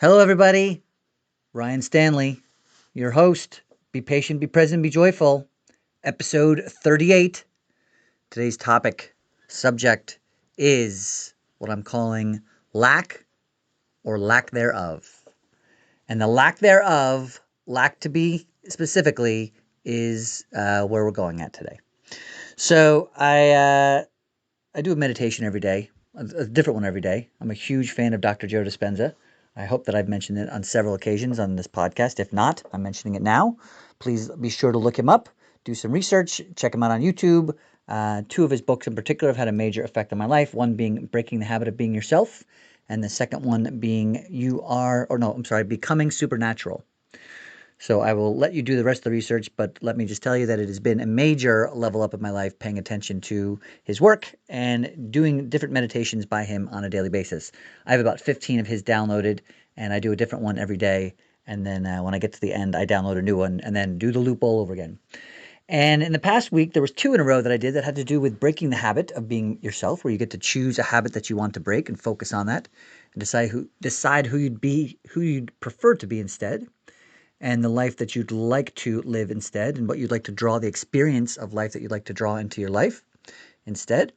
Hello, everybody. Ryan Stanley, your host. Be patient, be present, be joyful. Episode 38. Today's topic, subject is what I'm calling lack or lack thereof. And the lack thereof, lack to be specifically, is where we're going at today. So I do a meditation every day, a different one every day. I'm a huge fan of Dr. Joe Dispenza. I hope that I've mentioned it on several occasions on this podcast. If not, I'm mentioning it now. Please be sure to look him up, do some research, check him out on YouTube. Two of his books in particular have had a major effect on my life. One being Breaking the Habit of Being Yourself, and the second one being Becoming Supernatural. So I will let you do the rest of the research, but let me just tell you that it has been a major level up in my life paying attention to his work and doing different meditations by him on a daily basis. I have about 15 of his downloaded, and I do a different one every day. And then when I get to the end, I download a new one and then do the loop all over again. And in the past week, there was two in a row that I did that had to do with breaking the habit of being yourself, where you get to choose a habit that you want to break and focus on that, and decide who you'd prefer to be instead, and the life that you'd like to live instead, and what you'd like to draw, the experience of life that you'd like to draw into your life instead.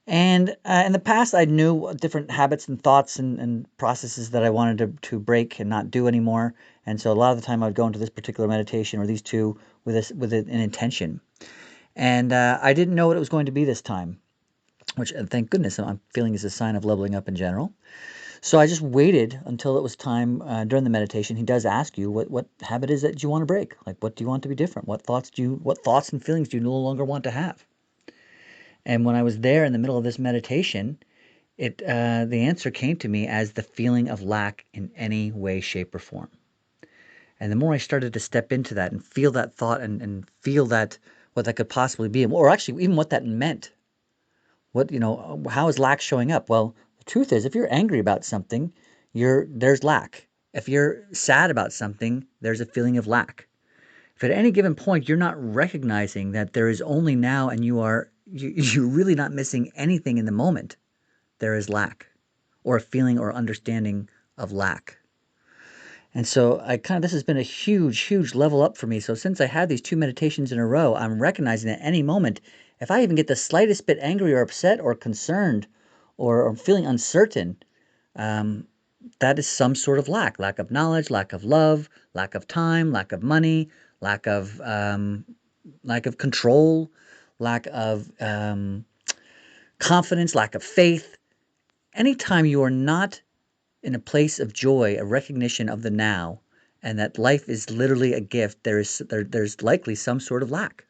And in the past, I knew different habits and thoughts and processes that I wanted to break and not do anymore. And so a lot of the time, I would go into this particular meditation or these two with an intention. And I didn't know what it was going to be this time, which thank goodness I'm feeling is a sign of leveling up in general. So I just waited until it was time during the meditation. He does ask you what habit is that you want to break? Like, what do you want to be different? What thoughts and feelings do you no longer want to have? And when I was there in the middle of this meditation, the answer came to me as the feeling of lack in any way, shape, or form. And the more I started to step into that and feel that thought and feel that what that could possibly be, or actually even what that meant, how is lack showing up? Well, the truth is, if you're angry about something, there's lack. If you're sad about something, there's a feeling of lack. If at any given point you're not recognizing that there is only now and you're really not missing anything in the moment, there is lack, or a feeling or understanding of lack. And so this has been a huge, huge level up for me. So since I had these two meditations in a row, I'm recognizing at any moment, if I even get the slightest bit angry or upset or concerned or feeling uncertain, that is some sort of lack of knowledge, lack of love, lack of time, lack of money, lack of control, lack of confidence, lack of faith. Anytime you are not in a place of joy, a recognition of the now, and that life is literally a gift, there's likely some sort of lack.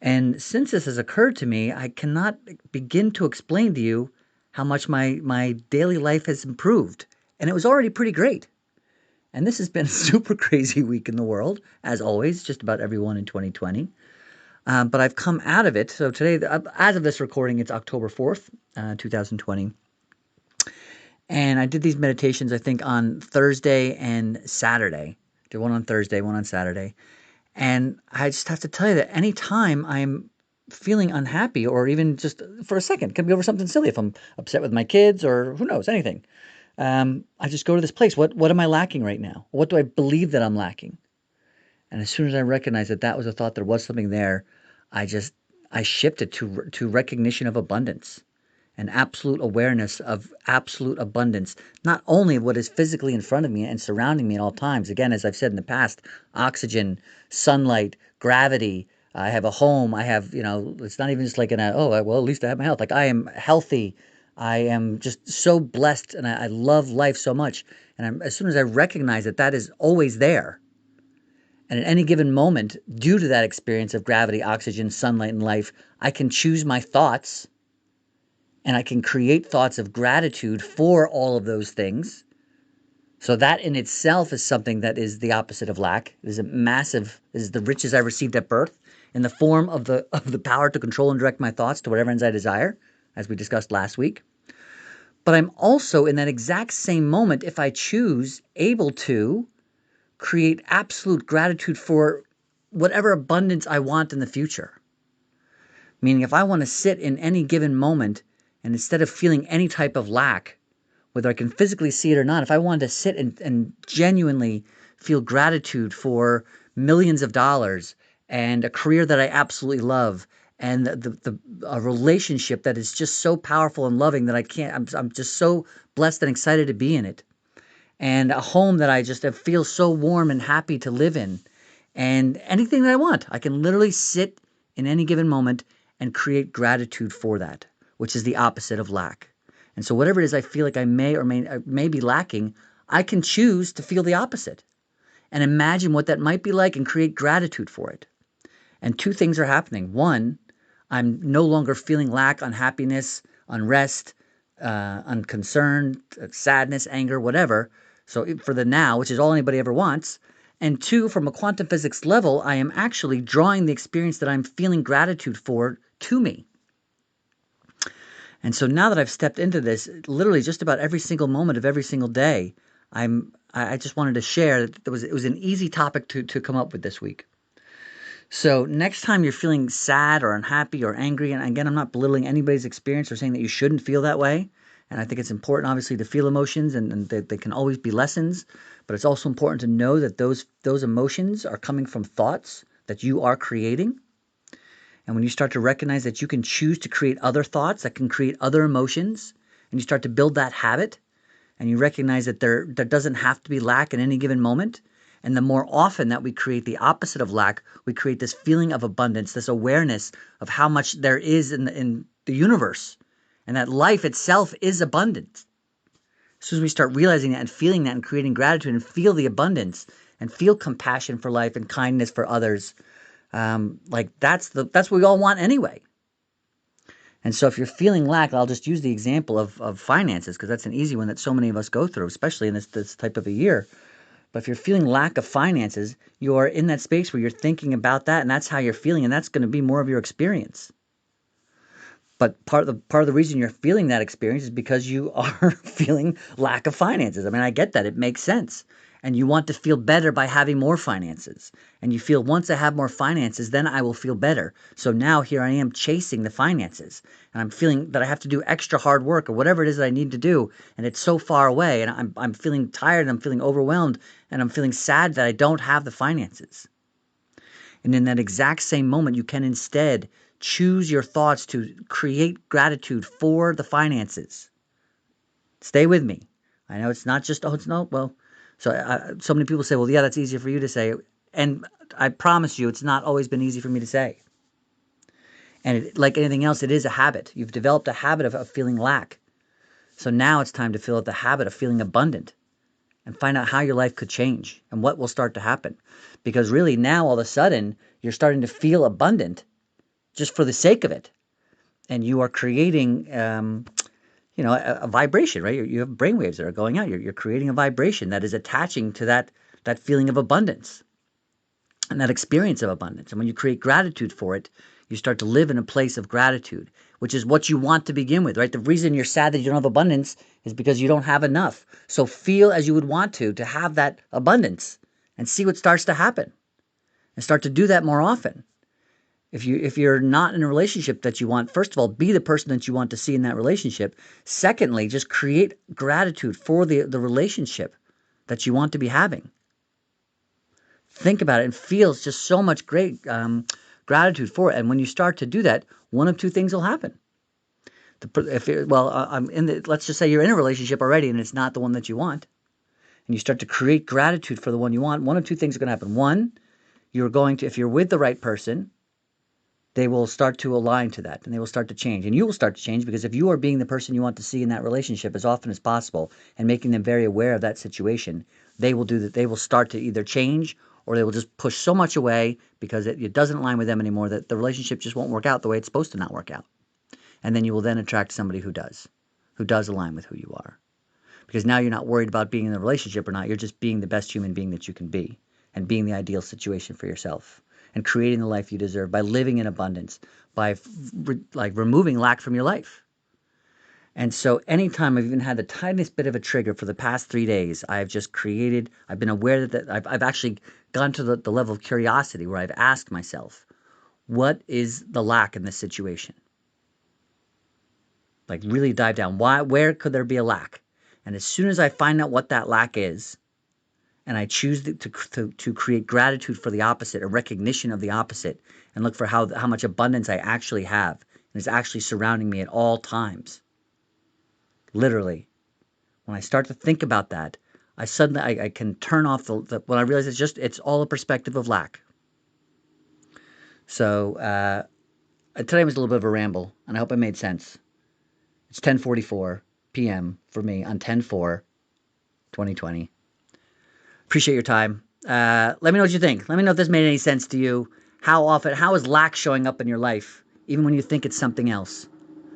And since this has occurred to me, I cannot begin to explain to you how much my daily life has improved. And it was already pretty great. And this has been a super crazy week in the world, as always, just about everyone in 2020. But I've come out of it. So today, as of this recording, it's October 4th, 2020. And I did these meditations, I think, on Thursday and Saturday. I did one on Thursday, one on Saturday. And I just have to tell you that anytime I'm feeling unhappy, or even just for a second, it could be over something silly, if I'm upset with my kids or who knows, anything, I just go to this place. What am I lacking right now? What do I believe that I'm lacking? And as soon as I recognized that that was a thought, there was something there, I shifted to recognition of abundance. An absolute awareness of absolute abundance, not only of what is physically in front of me and surrounding me at all times. Again, as I've said in the past, oxygen, sunlight, gravity. I have a home. I have, it's not even just like at least I have my health. Like, I am healthy. I am just so blessed, and I love life so much. And as soon as I recognize that that is always there, and at any given moment, due to that experience of gravity, oxygen, sunlight, and life, I can choose my thoughts. And I can create thoughts of gratitude for all of those things. So that in itself is something that is the opposite of lack. It is is the riches I received at birth in the form of the power to control and direct my thoughts to whatever ends I desire, as we discussed last week. But I'm also in that exact same moment, if I choose, able to create absolute gratitude for whatever abundance I want in the future. Meaning, if I want to sit in any given moment, and instead of feeling any type of lack, whether I can physically see it or not, if I wanted to sit and genuinely feel gratitude for millions of dollars and a career that I absolutely love and a relationship that is just so powerful and loving that I'm just so blessed and excited to be in it, and a home that I just feel so warm and happy to live in, and anything that I want, I can literally sit in any given moment and create gratitude for that, which is the opposite of lack. And so whatever it is I feel like I may be lacking, I can choose to feel the opposite and imagine what that might be like and create gratitude for it. And two things are happening. One, I'm no longer feeling lack, unhappiness, unrest, unconcern, sadness, anger, whatever. So for the now, which is all anybody ever wants. And two, from a quantum physics level, I am actually drawing the experience that I'm feeling gratitude for to me. And so now that I've stepped into this, literally just about every single moment of every single day, I just wanted to share that it was an easy topic to come up with this week. So next time you're feeling sad or unhappy or angry, and again, I'm not belittling anybody's experience or saying that you shouldn't feel that way. And I think it's important, obviously, to feel emotions, and they can always be lessons. But it's also important to know that those emotions are coming from thoughts that you are creating. And when you start to recognize that you can choose to create other thoughts that can create other emotions, and you start to build that habit, and you recognize that there doesn't have to be lack in any given moment, and the more often that we create the opposite of lack, we create this feeling of abundance, this awareness of how much there is in the universe, and that life itself is abundant. As soon as we start realizing that and feeling that and creating gratitude and feel the abundance and feel compassion for life and kindness for others, that's what we all want anyway. And so if you're feeling lack, I'll just use the example of finances, because that's an easy one that so many of us go through, especially in this type of a year. But if you're feeling lack of finances, you are in that space where you're thinking about that, and that's how you're feeling, and that's going to be more of your experience. But part of the reason you're feeling that experience is because you are feeling lack of finances. I mean, I get that. It makes sense. And you want to feel better by having more finances. And you feel, once I have more finances, then I will feel better. So now here I am chasing the finances. And I'm feeling that I have to do extra hard work or whatever it is that I need to do. And it's so far away. And I'm feeling tired, and I'm feeling overwhelmed, and I'm feeling sad that I don't have the finances. And in that exact same moment, you can instead choose your thoughts to create gratitude for the finances. Stay with me. I know it's not just, so many people say, well, yeah, that's easier for you to say. And I promise you, it's not always been easy for me to say. And like anything else, it is a habit. You've developed a habit of feeling lack. So now it's time to fill out the habit of feeling abundant and find out how your life could change and what will start to happen. Because really now, all of a sudden, you're starting to feel abundant just for the sake of it. And you are creating, a vibration, right? You have brainwaves that are going out. You're creating a vibration that is attaching to that feeling of abundance and that experience of abundance. And when you create gratitude for it, you start to live in a place of gratitude, which is what you want to begin with, right? The reason you're sad that you don't have abundance is because you don't have enough. So feel as you would want to have that abundance, and see what starts to happen, and start to do that more often. If you're not in a relationship that you want, first of all, be the person that you want to see in that relationship. Secondly, just create gratitude for the relationship that you want to be having. Think about it and feel just so much great gratitude for it. And when you start to do that, one of two things will happen. Let's just say you're in a relationship already and it's not the one that you want, and you start to create gratitude for the one you want. One of two things are going to happen. One, if you're with the right person, they will start to align to that, and they will start to change, and you will start to change, because if you are being the person you want to see in that relationship as often as possible and making them very aware of that situation, they will do that. They will start to either change, or they will just push so much away because it doesn't align with them anymore, that the relationship just won't work out the way it's supposed to not work out. And then you will then attract somebody who does align with who you are, because now you're not worried about being in the relationship or not. You're just being the best human being that you can be, and being the ideal situation for yourself, and creating the life you deserve by living in abundance, by removing lack from your life. And so anytime I've even had the tiniest bit of a trigger for the past 3 days, I've been aware that I've actually gone to the level of curiosity where I've asked myself, what is the lack in this situation? Like, really dive down. Where could there be a lack? And as soon as I find out what that lack is, and I choose to create gratitude for the opposite, a recognition of the opposite, and look for how much abundance I actually have and is actually surrounding me at all times. Literally, when I start to think about that, I suddenly I can turn off when I realize it's all a perspective of lack. So today was a little bit of a ramble, and I hope it made sense. It's 10:44 p.m. for me on 10/4/2020. Appreciate your time. Let me know what you think. Let me know if this made any sense to you. How is lack showing up in your life, even when you think it's something else?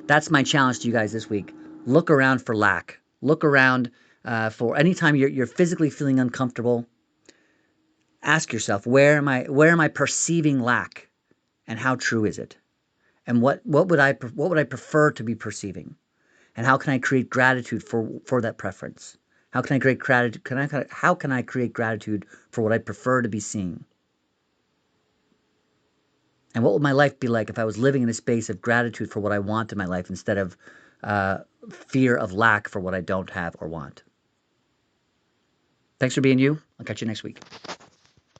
That's my challenge to you guys this week. Look around for lack. Look around for anytime you're physically feeling uncomfortable. Ask yourself, where am I perceiving lack, and how true is it? And what would I prefer to be perceiving? And how can I create gratitude for that preference? How can I create gratitude? How can I create gratitude for what I prefer to be seeing? And what would my life be like if I was living in a space of gratitude for what I want in my life instead of fear of lack for what I don't have or want? Thanks for being you. I'll catch you next week.